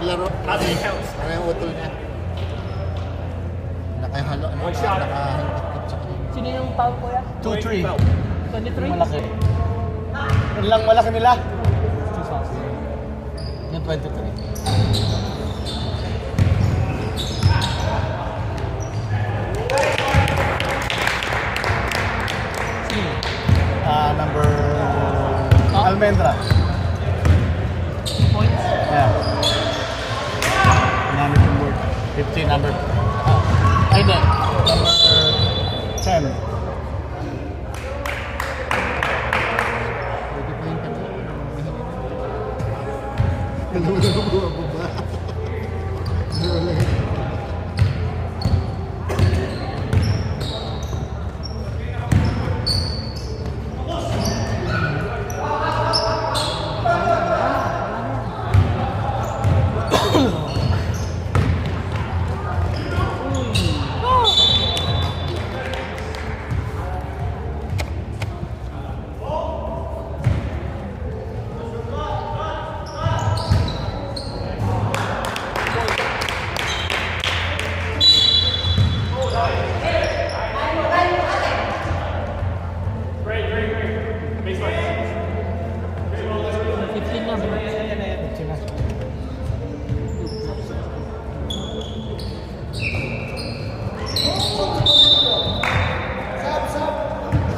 naglaro. Ano yung utol niya? Nakahalo, nakahalo sa kanina. Sino yung foul ko yan? 2-3. 23? Malaki. Yun lang malaki nila. 2,000. Yung 23. Sino? Number... Almendra. Points? Yeah. Namin yung board. 15 number. Ay, hindi. Number 10. Pwede pa yung kanina. Kalula mo bumaba.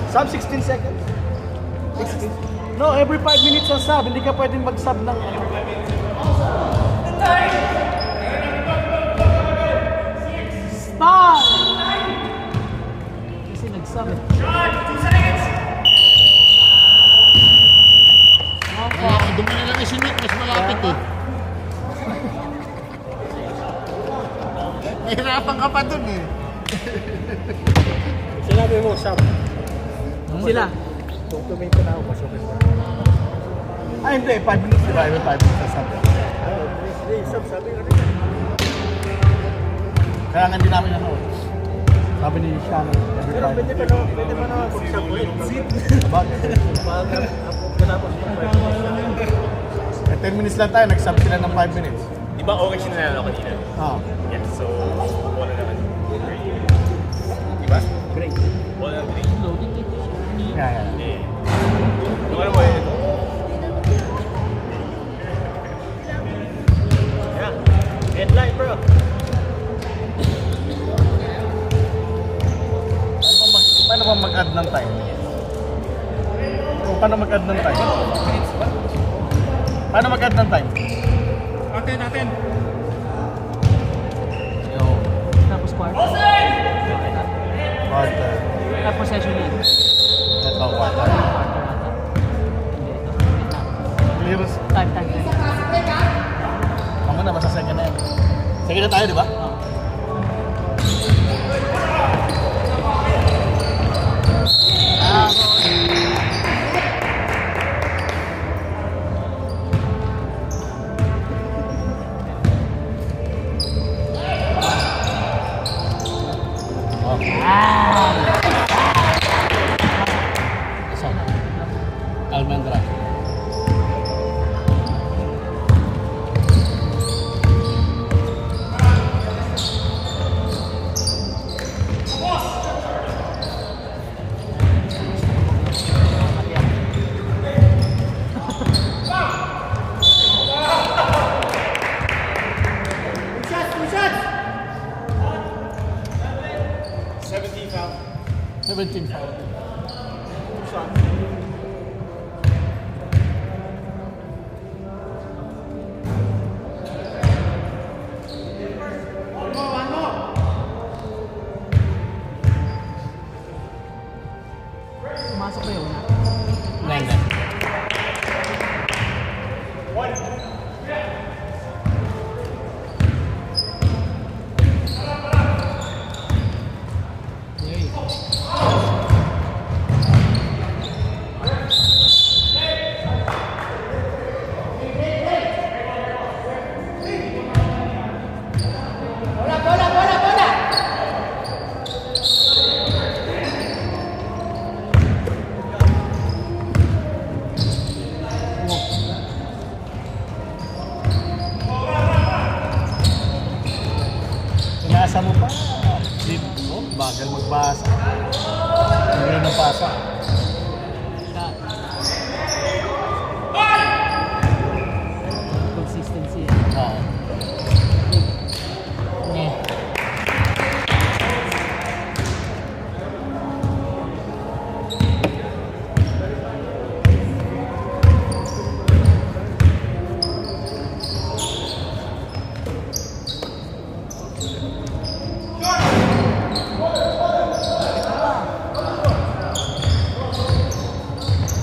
Sub 16 seconds. 16. No, every 5 minutes ang sub. Hindi ka pwedeng mag-sub ng ano. Stop! Kasi nag-sub eh. Doon na lang isinit, mas malapit eh. Nahirapan ka pa dun eh. Sinabi mo, sub. Sila. Kung tumito na ako, pasokit mo. Ah, hindi. 5 minutes, di ba? Every 5 minutes na sub. Sub, sabi nga rin. Kaya nga hindi namin ano. Sabi ni Shannon, every 5 minutes. Pwede pa naman pag-sub ulit. Bakit? Ganapos pa 5 minutes. 10 minutes lang tayo, nag-sub sila ng 5 minutes. Di ba okay siya nanalo kanina? Oo. Yeah, so wala naman. Di ba? Great. Wala naman. Loading dito. Yeah. Eh. Yung ano mo eh. Yeah. Headline bro. Paano ba mag-add ng time? Paano mag-add ng time? Paano mag-add ng time? Natin. Yo. Tapos quarter. Quarter. Tapos session yan. Ito, quarter. Quarter ata. Hindi, ito. Clears. Time. Ako na, basta second na yan. Second na tayo, di ba? Almendra. Seventeen foul. Pumasok ko yun. Nine. Pasa mo pa. Oh, bagal magbasa. Hindi na pasa. Shot. Consistency. Oo. Yeah.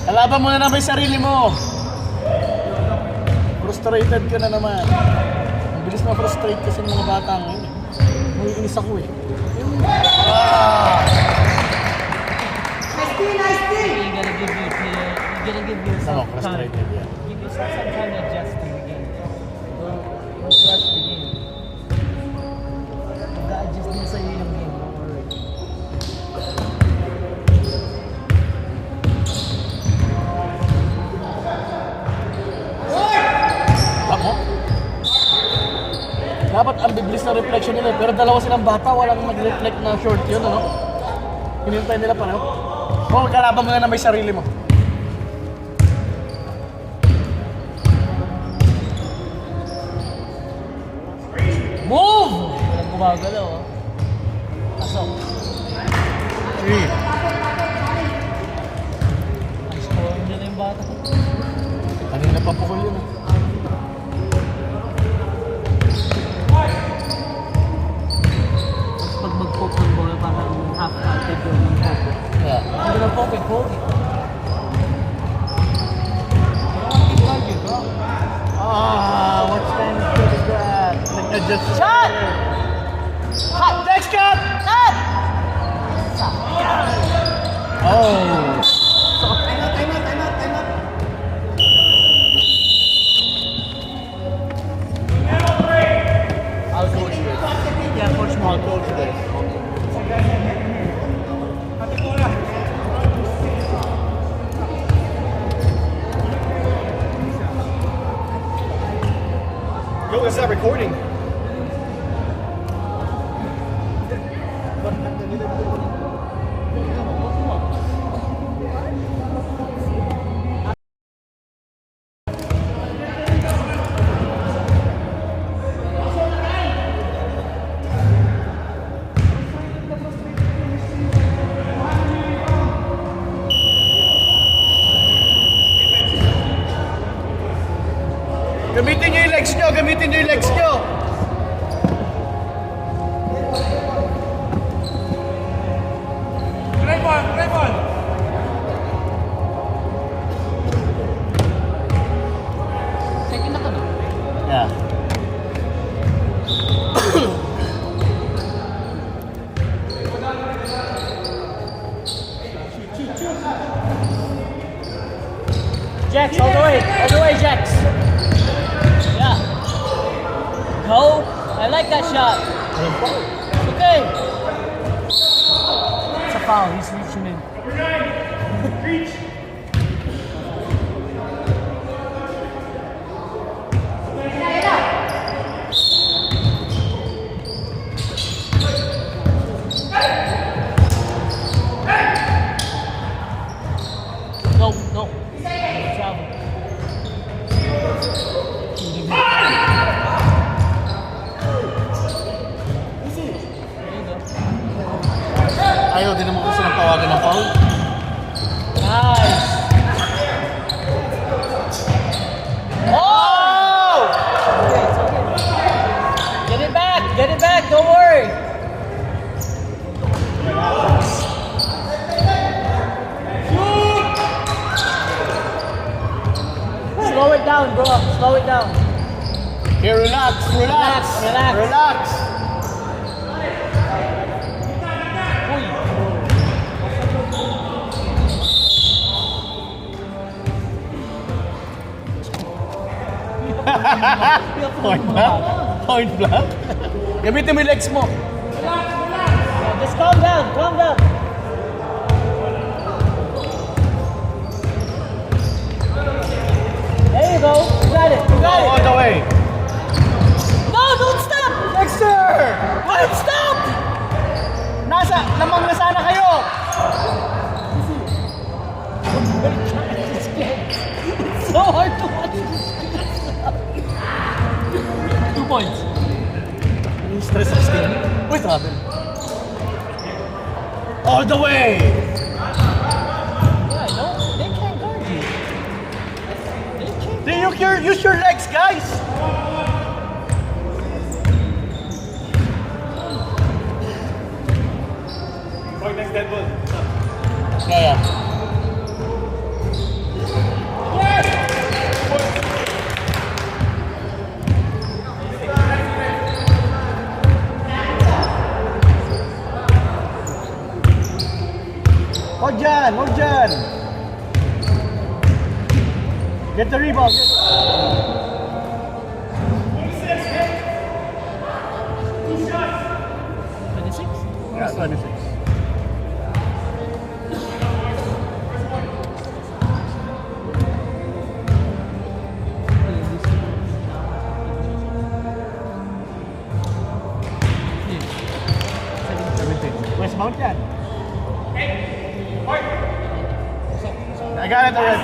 Kalaban mo na naman yung sarili mo. Frustrated ka na naman. Ang bilis ma-frustrate kasi ng mga bata ngayon. Naiinis ako eh. You gotta give your player, you gotta give yourself Ako, frustrated yan. Give yourself some time to adjust to the game. Don't rush the game. Mag-a-adjust din sa'yo yung game. Don't worry. Ako? Dapat ang biblis na reflection nila. Pero dalawa silang bata, walang mag-reflect na short yun, ano? Hinintay nila pareho. O, kalaban mo na may sarili mo. Move! Walang gumagalaw, oh. Pasok. Ang score nila yung bata. Kanina pa pukul yun. Tapos pag mag-poke ng bola, parang half-hearted yung poke. Yeah. Hindi na poke, poke. What kind of shot is that? Nag-adjust. Shot! Hot! Next shot! Shot! Oh! I'll coach this. Yeah, coach mo. I'll coach this. Yo, is that recording? Gamitin nyo yung legs nyo! Gamitin nyo yung legs nyo! Second na ka na. Yeah. Jax, all the way, Jax. Yeah. Go. I like that shot. Okay. It's a foul. He's reaching in. No, no. Travel. Ayaw din naman kasi ng tawagan ng foul. Nice. Oh! Okay, it's okay. Get it back. Get it back. Don't worry. Slow it down, bro. Slow it down. Okay, relax, relax, Relax, relax. relax. Uy. Point blank? Point blank? Gamitin mo yung legs mo. Just calm down. Calm down. There you go. You got it. You got All it. the way. No, don't stop. Dexter! Don't stop. points. Stress 16. Uy, travel. All the way! Yeah, no, they can't guard you. They can't. Then use your legs, guys! Point next dead ball. Yeah. Huwag dyan! Get the rebound. 26? Yeah, 26. Westbound yan. I got it already.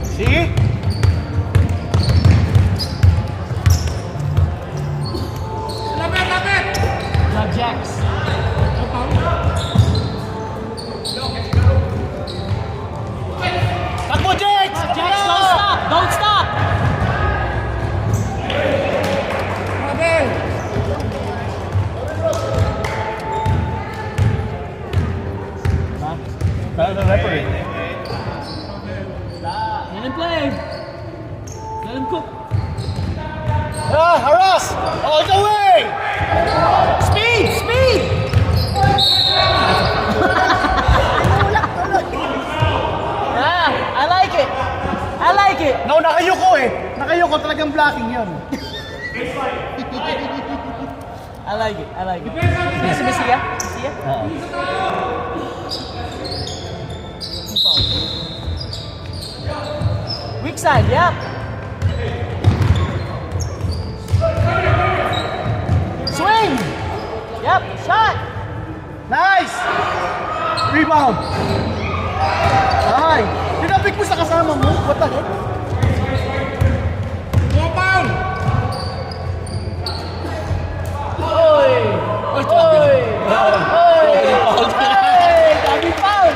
See? Love Jacks. Takbo, Jex! Jacks, don't stop! Don't stop! Tell the referee. Let him play. Let him cook. Ah, harass! All the way! Speed! Speed! Yeah, I like it. I like it. No, nakayuko eh. Nakayuko, talagang blocking yun. I like it. I like it. Messi ya? Messi ya? Weak side, yeah. Swing! Yep, shot! Nice! Rebound! Ay! Pinapik mo sa kasama mo? What the heck? Oy! Oy! Oy! Hey! Dami foul!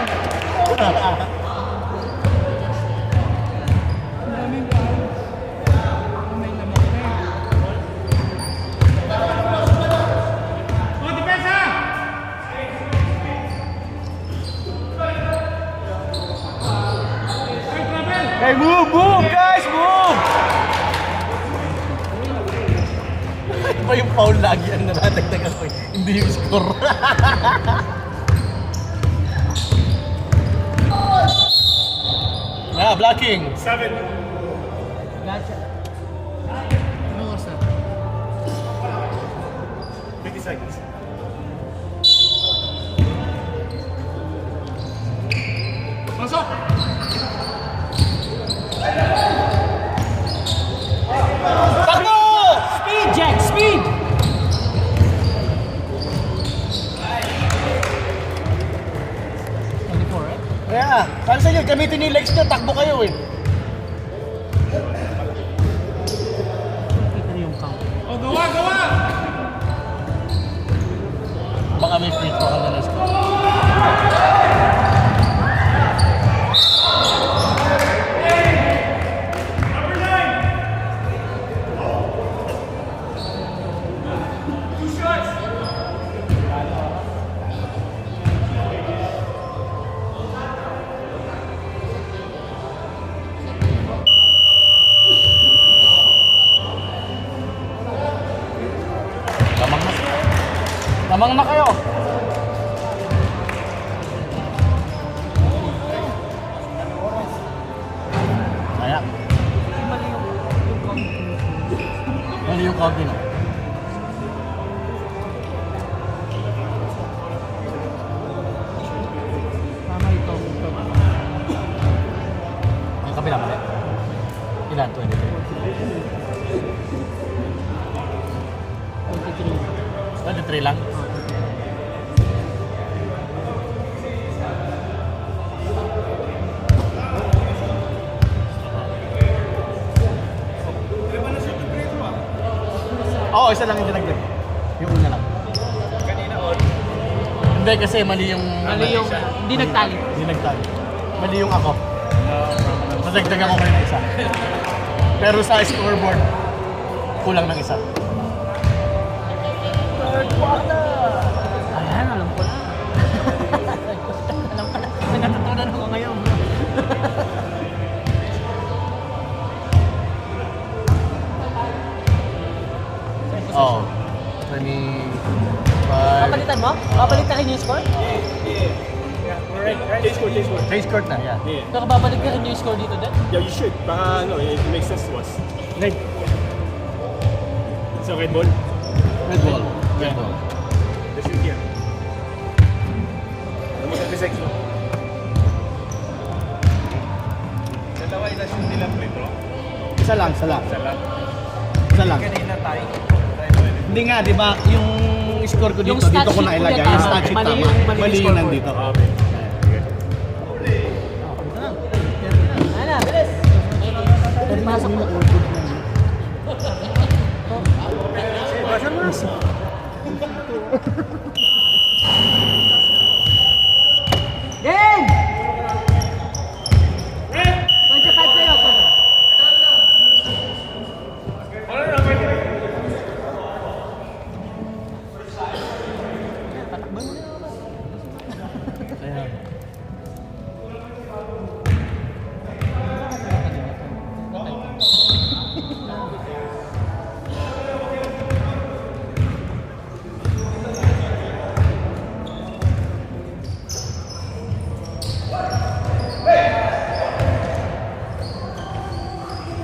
Hey, move! Move! Guys, move! Ito ba yung foul lagi ang natatagdagan ko eh? Hindi yung score. Yeah, blocking. 7. Gotcha. 50 seconds. Takbo! Speed, Jack! Speed! Yeah, para sa inyo, gamitin yung legs nyo, takbo kayo eh. Oh, gawa! Baka may free throw ka na last. Lamang na kayo. Kaya. Mali yung count din. Tama ito. Ang kabila mali. Ilan? 23. 23 lang? Oo, isa lang yung dinagdag. Yung una lang. Kanina on. Hindi kasi mali yung... Ano yung, hindi nagtali. Hindi nagtali. Mali yung ako. Nadagdagan ko kayo ng isa. Pero sa scoreboard, kulang ng isa. Third quarter! Ayan, alam ko na. Alam ko na. May natutunan ako ngayon. Oo. 25... Papalitan mo? Babalik ka rin yung score? Right. Change score. Change court na, yeah. Yeah. Pero babalik ka rin yung score dito din? Yeah, you should. Baka ano, it makes sense to us. Red. So, red ball. Red ball. Red ball. The shoot here. Ano mo sa section? Dalawa ina-shoot nila Pedro. Isa lang, isa lang. Isa lang. Isa lang. Kanina tayo. Hindi nga, di ba, yung score ko Yung dito, stat dito ko sheet na ko ilagay. yan, Yung stat sheet mali tama. yung- mali yung Mali yung scoreboard. nandito. Okay. Ayan na, bilis! Pasok mo. Game! 25 kayo. Tatakban mo na naman. Ayan.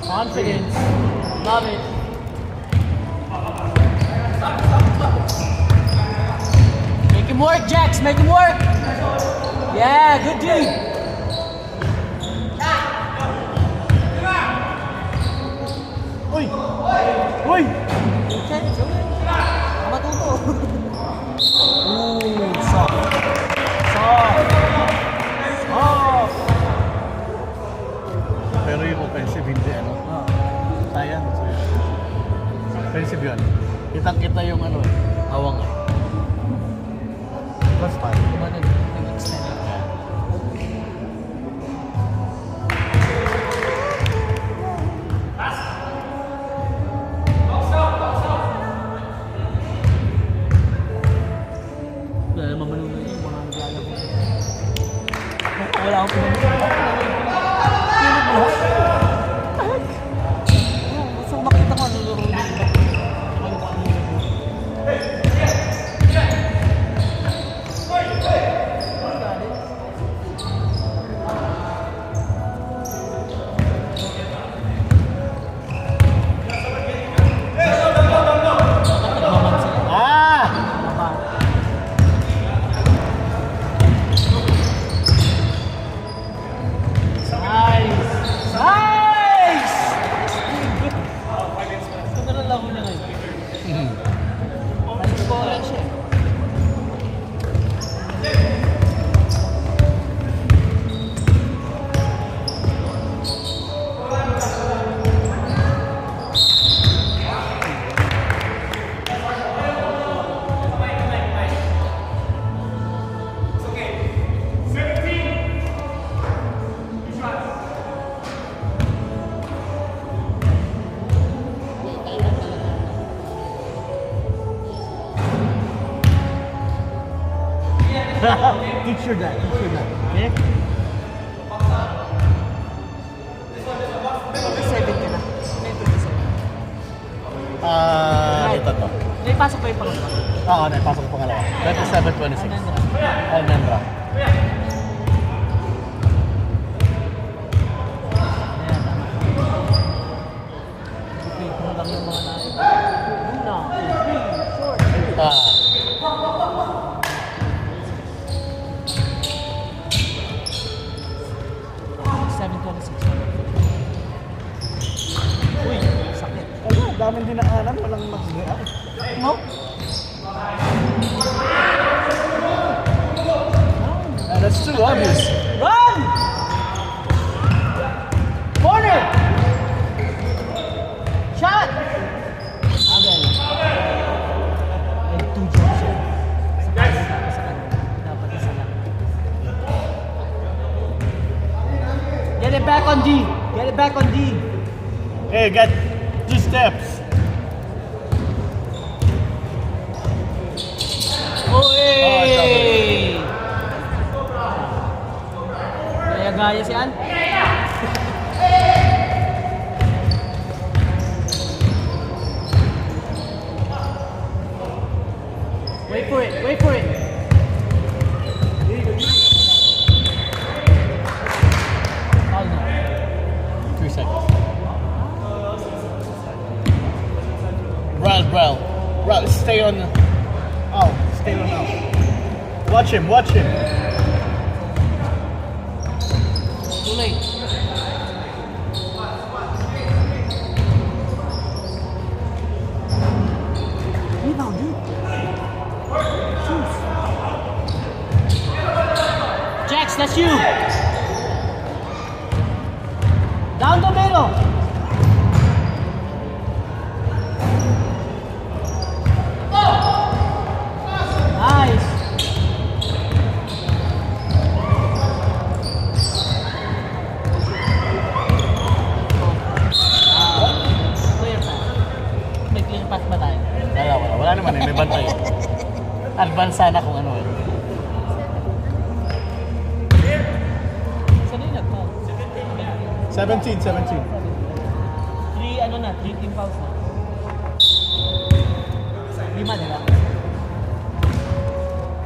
Confidence. Love it. Make him work, Jax. Make him work. Yeah, good dude. Uy! Uy! Okay, it's okay. Matuto. Ooh, soft. Soft. Soft. Pero yung offensive, hindi ano. Sayang. Offensive yun. Kitang-kita yung ano, awang eh. Plus 5. Diba nag-extend? Wala naman manunan yung mga naglalaro. Wala akong pinag-extend. Gusto ko makita ko ano laro din. Ah! Nice! Nice! Ito na lang niya ngayon. Nag-score siya. Picture that. Picture that. Okay? 27 ka na. May 27. Ito to. May pasok pa yung pangalawa. Oo, naipasok ko pangalawa. 27-26. Almendra. Ayan, tama. Okay, kung lang yung mga natin. Una, short. Ah. Uy, sakit. Ano, daming dinaanan, walang mag-react. No? too obvious. Run! Corner! Shot! Agay. And 2 jumps siya. Sa kanan, tapos sa kanan. Dapat isa lang. Get it back on D! Get it back on D! Hey, got 2 steps. Oy! Gaya-gaya si An. Wait for it, wait for it. Foul na. 3 seconds. Ral, stay on. Oh, stay on now. Watch him. Too late. Rebound, dude. Shoot. Jax, that's you. Down the middle. Nice. Clear pass. May clear pass ba tayo? Wala naman eh, may bantay. Advance sana kung ano eh. Saan yung nag-foul? 17. 3 team fouls na. 5, di ba?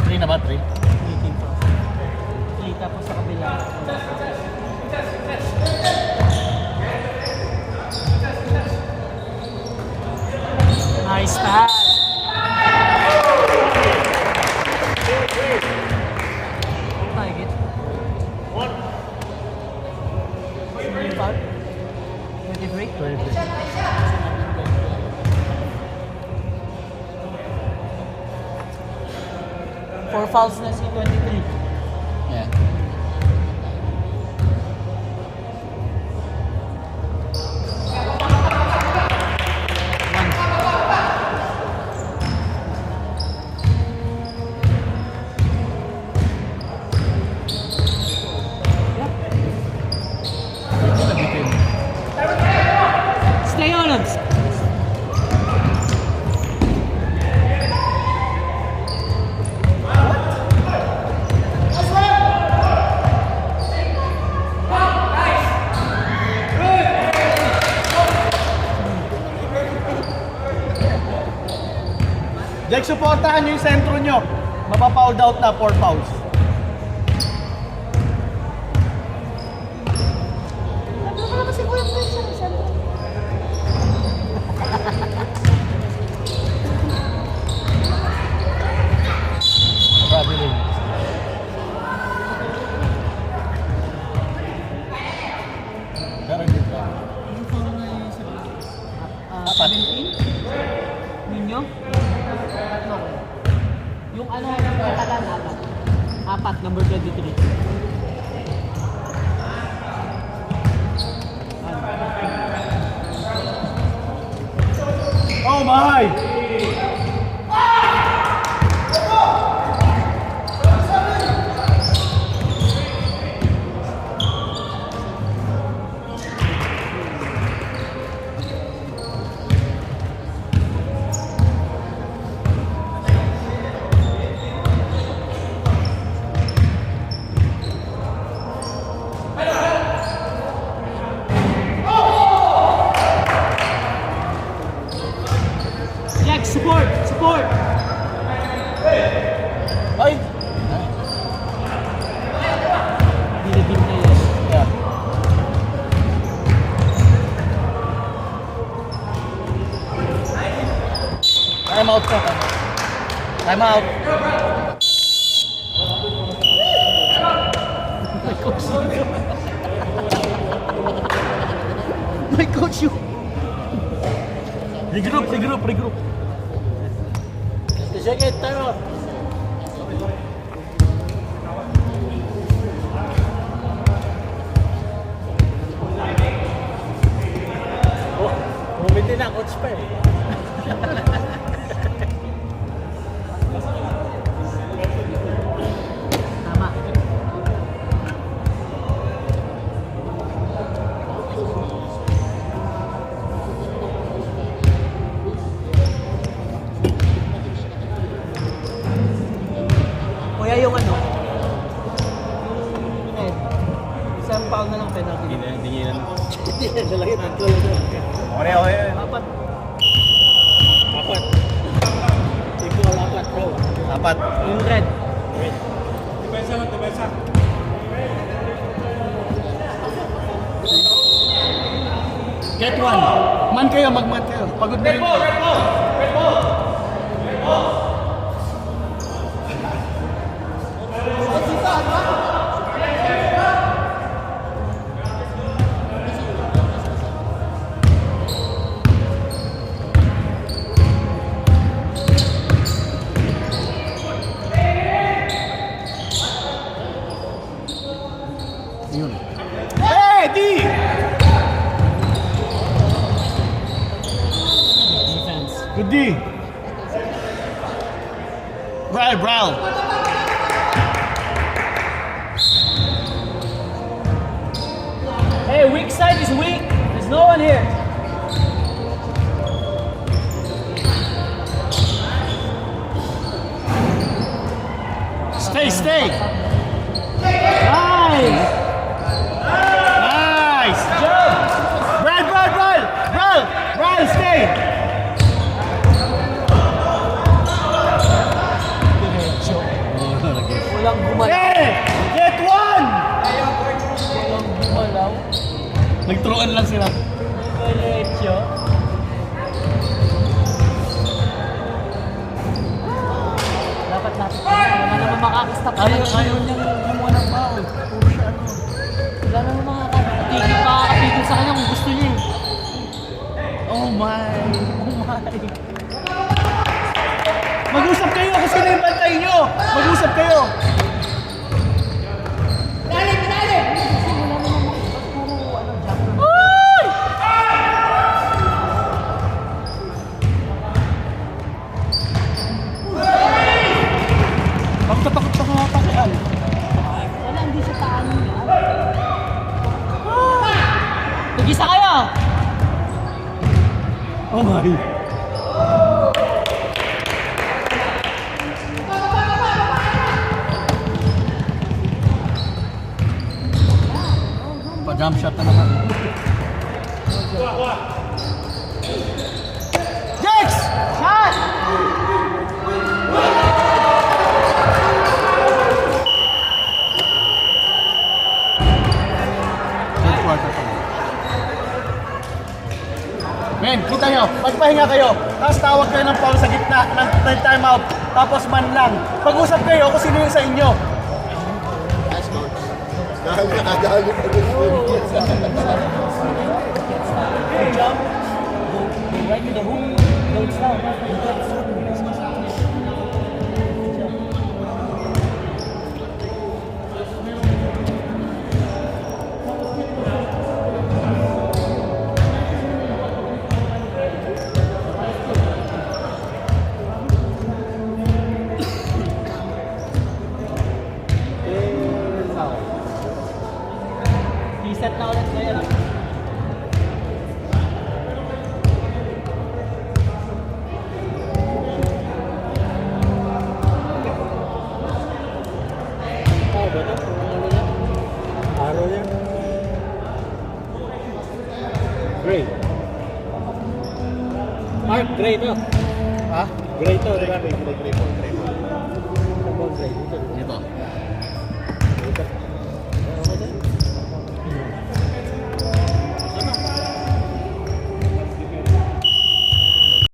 3 na ba? 3? 3 team fouls. 3 tapos sa kabila. Nice pass. Target. Sino yung foul? 23? 4 fouls na si 23. Yeah. Stay on him. Jack, supportahan nyo yung sentro nyo. Mapapound out na 4 fouls. Grabe rin. Pero hindi pa. Yung foul na yung sa... Apat. 17? Ninyo? Tatlo ko. Yung ano, katalan, 4. 4, number 23. Oh my! Jack, support! Support! Ay! Dilibig na yun. Yeah. Time out po. Time out. My coach, you! Regroup. Second, time out. Bitin na, coach pa eh. Tama. Kuya yung ano? Isang pound na lang penalty. Hindi yan. Hindi na talaga tatlo lang. Okay. Apat. Equal apat, bro. Apat. Yung red. Depensa lang, depensa. Get one. Man kayo, mag-man kayo. Pagod na rin. Yun. Hey, D! Defense. Good D. Bral. Hey, weak side is weak. There's no one here. Stay. Nice. Nice. Job. Bral, stay. Diretso. Walang gumalaw. Hey, get one. Walang gumalaw. Nagturuan lang sila. Diretso. Dapat natin. Wala naman makakastop. Ayaw niya gumawa ng foul. Puro siya ano. Wala naman makakapigil sa kanya kung gusto niya eh. Oh my. Oh my. Mag-usap kayo kung sino yung bantay nyo. Mag-usap kayo. Takot pa nga pakial. Wala, hindi siya taano niya. Nag-isa kayo! Oh my. Pa-jump shot na naman. Jex! Shot! Third quarter pa lang. Men, kita nyo, magpahinga kayo. Tapos tawag kayo ng foul sa gitna ng timeout. Tapos man lang. Pag-usap kayo kung sino yung sa inyo. Jump. Go right to the hoop. Don't stop. Reset na ulit ngayon. Araw yan. Gray. Mark, gray to. Ha? Gray to, di ba? Gray. Gray. Dito,